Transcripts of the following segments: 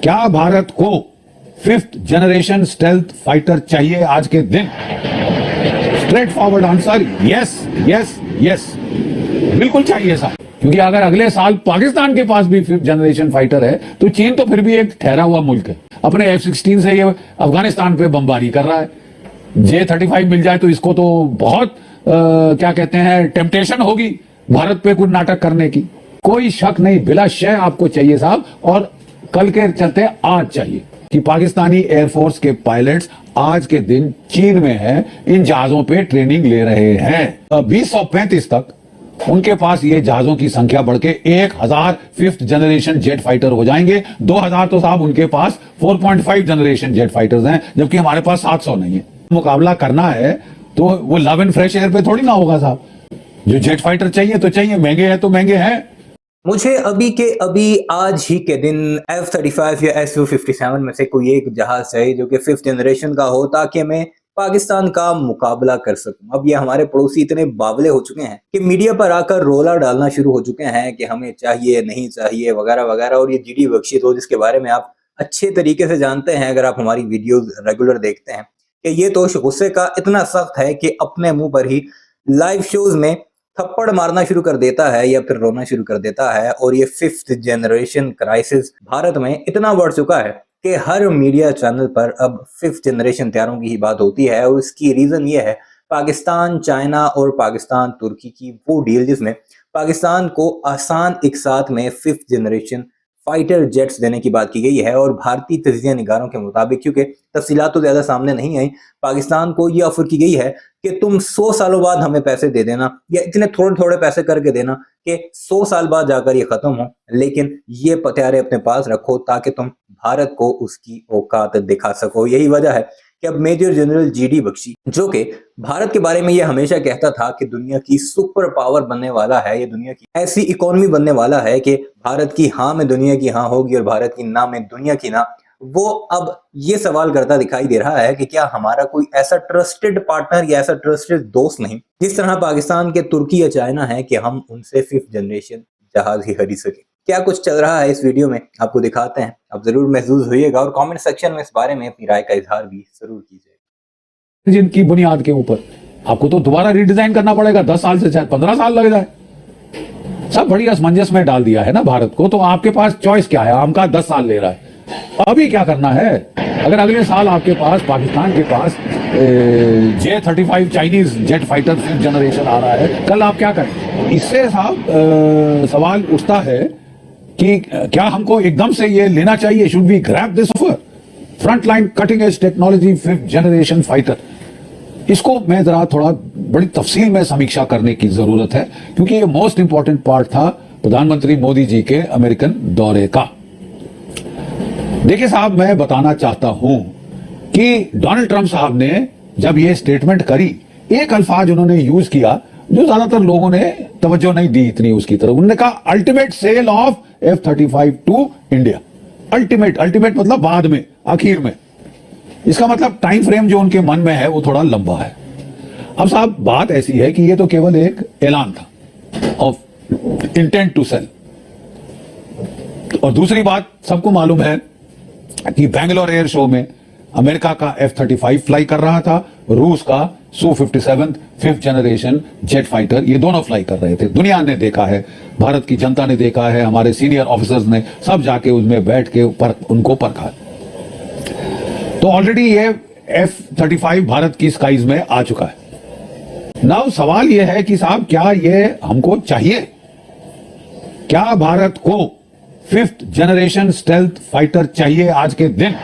क्या भारत को 5th generation stealth fighter चाहिए आज के दिन? Straight forward answer yes yes yes, बिल्कुल चाहिए साहब। क्योंकि अगर अगले साल पाकिस्तान के पास भी 5th जनरेशन फाइटर है तो चीन तो फिर भी एक ठहरा हुआ मुल्क है। अपने F-16 से ये अफगानिस्तान पे बमबारी कर रहा है। J-35 मिल जाए तो इसको तो बहुत क्या कहते हैं टेम्पटेशन होगी भारत पे कुछ नाटक करने की। कोई शक नहीं, बिला शय आपको चाहिए साहब। और कल के चलते आज चाहिए कि पाकिस्तानी एयरफोर्स के पायलट्स आज के दिन चीन में है, इन जहाजों पे ट्रेनिंग ले रहे हैं। 2035 तक उनके पास ये जहाजों की संख्या बढ़ के 1000 5th जनरेशन जेट फाइटर हो जाएंगे। 2000 तो साहब उनके पास 4.5 जनरेशन जेट फाइटर्स हैं, जबकि हमारे पास 700 नहीं है। मुकाबला करना है तो वो लव एंड फ्रेश एयर पे थोड़ी ना होगा साहब। जो जेट फाइटर चाहिए तो चाहिए, महंगे हैं तो महंगे हैं। मुझे अभी के अभी आज ही के दिन F-35 या Su-57 में से कोई एक जहाज चाहिए जो कि 5th जनरेशन का हो, ताकि मैं पाकिस्तान का मुकाबला कर सकूं। अब ये हमारे पड़ोसी इतने बावले हो चुके हैं कि मीडिया पर आकर रोला डालना शुरू हो चुके हैं कि हमें चाहिए नहीं चाहिए वगैरह वगैरह। और ये GD बख्शी तो जिसके बारे में आप अच्छे तरीके से जानते हैं अगर आप हमारी वीडियोस रेगुलर देखते हैं, कि ये तो गुस्से का इतना सख्त है कि अपने मुंह पर ही लाइव शोज में थप्पड़ मारना शुरू कर देता है या फिर रोना शुरू कर देता है। और ये 5th जनरेशन क्राइसिस भारत में इतना बढ़ चुका है कि हर मीडिया चैनल पर अब 5th जनरेशन तैयारों की ही बात होती है। और इसकी रीजन ये है पाकिस्तान, चाइना और पाकिस्तान तुर्की की वो डील जिसमें पाकिस्तान को आसान एक साथ में 5th जनरेशन फाइटर जेट्स देने की बात की गई है। और भारतीय तजिया निगारों के मुताबिक, क्योंकि तफसीलात तो ज्यादा सामने नहीं आई, पाकिस्तान को ये ऑफर की गई है कि तुम 100 सालों बाद हमें पैसे दे देना, या इतने थोड़े थोड़े पैसे करके देना कि 100 साल बाद जाकर ये खत्म हो, लेकिन ये हथियारे अपने पास रखो ताकि तुम भारत को उसकी औकात दिखा सको। यही वजह है कि अब मेजर जनरल GD बख्शी, जो कि भारत के बारे में ये हमेशा कहता था कि दुनिया की सुपर पावर बनने वाला है, ये दुनिया की ऐसी इकोनॉमी बनने वाला है कि भारत की हाँ में दुनिया की हाँ होगी और भारत की ना में दुनिया की ना, वो अब ये सवाल करता दिखाई दे रहा है कि क्या हमारा कोई ऐसा ट्रस्टेड पार्टनर या ऐसा ट्रस्टेड दोस्त नहीं जिस तरह पाकिस्तान के तुर्की या चाइना है कि हम उनसे 5th जनरेशन जहाज ही खरीद सके। क्या कुछ चल रहा है इस वीडियो में आपको दिखाते हैं, आप जरूर महसूस होइएगा और कमेंट सेक्शन में इस बारे में अपनी राय का इजहार भी जरूर कीजिएगा। जिनकी बुनियाद के ऊपर आपको तो दोबारा रिडिजाइन करना पड़ेगा, 10 साल से शायद 15 साल लग जाए। सब बड़ी असमंजस में डाल दिया है ना भारत को। तो आपके पास चॉइस क्या है? आम का 10 साल ले रहा है, अभी क्या करना है? अगर अगले साल आपके पास पाकिस्तान के पास J-35 Chinese jet fighter 5th generation आ रहा है, कल आप क्या करें? इससे साहब सवाल उठता है कि क्या हमको एकदम से ये लेना चाहिए? Should we grab this offer? Front line cutting edge technology 5th generation fighter, इसको मैं जरा थोड़ा बड़ी तफसील में समीक्षा करने की जरूरत है, क्योंकि ये मोस्ट इंपॉर्टेंट पार्ट था प्रधानमंत्री मोदी जी के अमेरिकन दौरे का। देखिए साहब, मैं बताना चाहता हूं कि डोनाल्ड ट्रंप साहब ने जब ये स्टेटमेंट करी, एक अल्फाज उन्होंने यूज किया जो ज्यादातर लोगों ने तवज्जो नहीं दी इतनी उसकी तरफ। उन्होंने कहा ultimate sale of F-35 to India. Ultimate मतलब बाद में, आखिर में। इसका मतलब टाइम फ्रेम जो उनके मन में है वो थोड़ा लंबा है। अब साहब बात ऐसी है कि ये तो केवल एक ऐलान था ऑफ इंटेंट टू सेल। और दूसरी बात सबको मालूम है कि बैंगलोर एयर शो में अमेरिका का F-35 फ्लाई कर रहा था, रूस का Su-57 5th generation jet fighter, ये दोनों फ्लाई कर रहे थे। दुनिया ने देखा है, भारत की जनता ने देखा है, हमारे सीनियर ऑफिसर्स ने सब जाके उसमें बैठ के उनको परखा। तो ऑलरेडी ये F-35 भारत की स्काइज में आ चुका है। नाउ सवाल ये है कि साहब क्या ये हमको चाहिए? क्या भारत को 5th जनरेशन स्टेल्थ फाइटर चाहिए आज के दिन?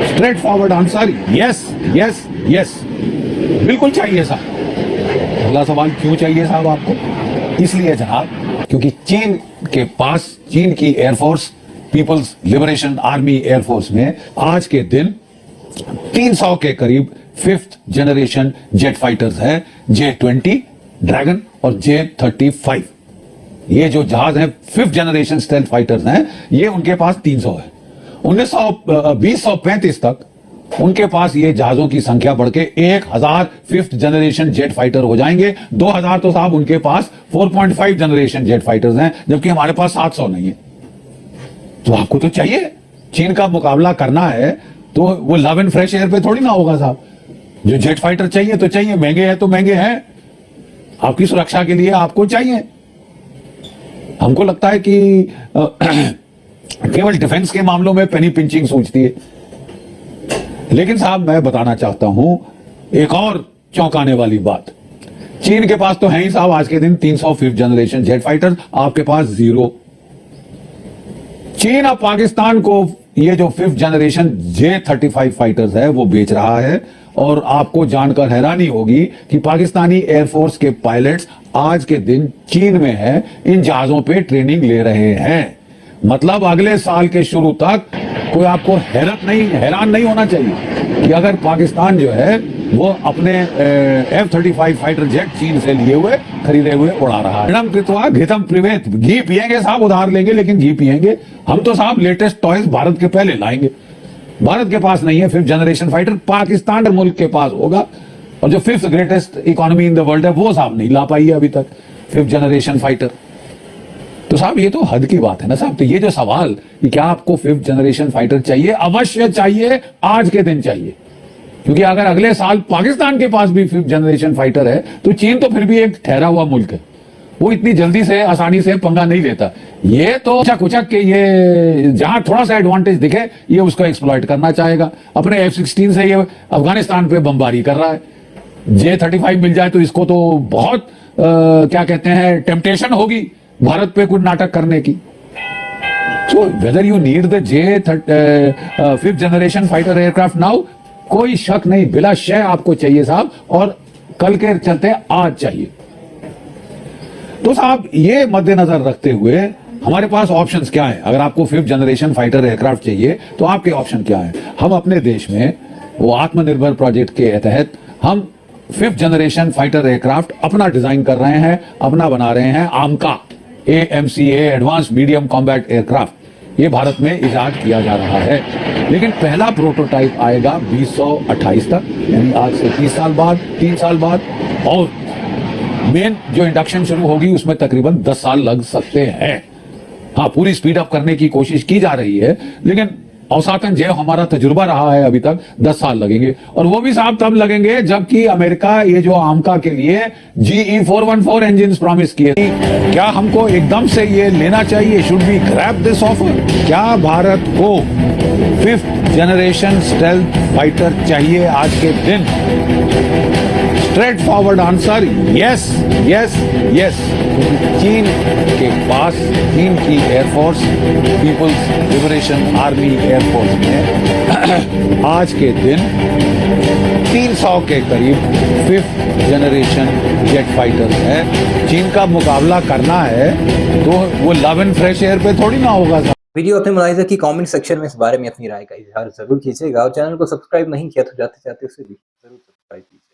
Straight forward answer yes yes yes, बिल्कुल चाहिए साहब। अगला सवाल क्यों चाहिए साहब आपको? इसलिए जनाब, क्योंकि चीन के पास, चीन की air force, People's Liberation Army Air Force में आज के दिन 300 के करीब 5th जनरेशन जेट फाइटर्स हैं, J-20 ड्रैगन और J-35। ये जो जहाज है 5th जनरेशन स्टेल्थ फाइटर्स हैं, ये उनके पास 300 है। 2035 तक उनके पास ये जहाजों की संख्या बढ़ के 1000 5th जनरेशन जेट फाइटर हो जाएंगे। 2000 तो साहब उनके पास 4.5 जनरेशन जेट फाइटर्स हैं, जबकि हमारे पास 700 नहीं है। तो आपको तो चाहिए चीन का मुकाबला करना है तो वो लव एंड फ्रेश एयर पे थोड़ी ना होगा साहब। जो जेट फाइटर चाहिए तो चाहिए, महंगे हैं तो महंगे हैं, आपकी सुरक्षा के लिए आपको चाहिए। हमको लगता है कि केवल डिफेंस के मामलों में पेनी पिंचिंग सोचती है। लेकिन साहब मैं बताना चाहता हूं एक और चौंकाने वाली बात, चीन के पास तो है ही साहब आज के दिन 300 5th जनरेशन जेट फाइटर, आपके पास 0। चीन अब पाकिस्तान को ये जो 5th जनरेशन J-35 फाइटर्स है वो बेच रहा है, और आपको जानकर हैरानी होगी कि पाकिस्तानी एयरफोर्स के पायलट्स आज के दिन चीन में है, इन जहाजों पे ट्रेनिंग ले रहे हैं। मतलब अगले साल के शुरू तक कोई आपको हैरान नहीं होना चाहिए कि अगर पाकिस्तान जो है वो अपने F-35 फाइटर जेट चीन से खरीदे हुए उड़ा रहा है। घृतम प्रिवेत, घी पिएंगे साहब, उधार लेंगे लेकिन घी पिएंगे। हम तो साहब लेटेस्ट टॉयज भारत के पहले लाएंगे। भारत के पास नहीं है 5th जनरेशन फाइटर, पाकिस्तान मुल्क के पास होगा। और जो 5th greatest economy in the world है वो साहब नहीं ला पाई है अभी तक 5th जनरेशन फाइटर। तो साहब ये तो हद की बात है ना साहब। तो ये जो सवाल कि क्या आपको 5th जनरेशन फाइटर चाहिए, अवश्य चाहिए, आज के दिन चाहिए। क्योंकि अगर अगले साल पाकिस्तान के पास भी 5th जनरेशन फाइटर है तो चीन तो फिर भी एक ठहरा हुआ मुल्क है, वो इतनी जल्दी से आसानी से पंगा नहीं लेता। ये तो उचक के ये जहां थोड़ा सा एडवांटेज दिखे ये उसको एक्सप्लॉइट करना चाहेगा। अपने F-16 से ये अफगानिस्तान पे बमबारी कर रहा है। J-35 मिल जाए तो इसको तो बहुत क्या कहते हैं टेम्पटेशन होगी भारत पे कुछ नाटक करने की। So whether you need the J-5th generation fighter aircraft now, कोई शक नहीं, बिला शय आपको चाहिए साहब, और कल के चलते आज चाहिए। तो साहब ये मद्देनजर रखते हुए हमारे पास ऑप्शंस क्या हैं? अगर आपको 5th जनरेशन फाइटर एयरक्राफ्ट चाहिए तो आपके ऑप्शन क्या हैं? हम अपने देश में वो आत्मनिर्भर प्रोजेक्ट के तहत हम 5th जनरेशन फाइटर एयरक्राफ्ट अपना डिजाइन कर रहे हैं, अपना बना रहे हैं। AMCA AMCA advance medium combat aircraft ये भारत में इजाद किया जा रहा है। लेकिन पहला प्रोटोटाइप आएगा 2028 तक, यानी आज से 30 साल बाद, 3 साल बाद, और मेन जो इंडक्शन शुरू होगी उसमें तकरीबन 10 साल लग सकते हैं। हाँ, पूरी स्पीड अप करने की कोशिश की जा रही है, लेकिन औसतन जो हमारा तजुर्बा रहा है अभी तक 10 साल लगेंगे। और वो भी साहब तब लगेंगे जबकि अमेरिका ये जो AMCA के लिए GE-414 इंजिन प्रॉमिस किए। क्या हमको एकदम से ये लेना चाहिए? Should be grab this offer? क्या भारत को 5th जनरेशन स्टेल्थ फाइटर चाहिए आज के दिन? Straight forward answer yes yes yes. चीन के पास, चीन की air force, People's Liberation Army Air Force में आज के दिन 300 के करीब 5th जनरेशन जेट फाइटर्स है। चीन का मुकाबला करना है तो वो लव एंड फ्रेश एयर पे थोड़ी ना होगा। वीडियो अपने मुलाहिजा की कमेंट सेक्शन में इस बारे में अपनी राय का इजहार जरूर कीजिएगा, और चैनल को सब्सक्राइब नहीं किया तो जाते जाते उसे भी जरूर सब्सक्राइब कीजिए।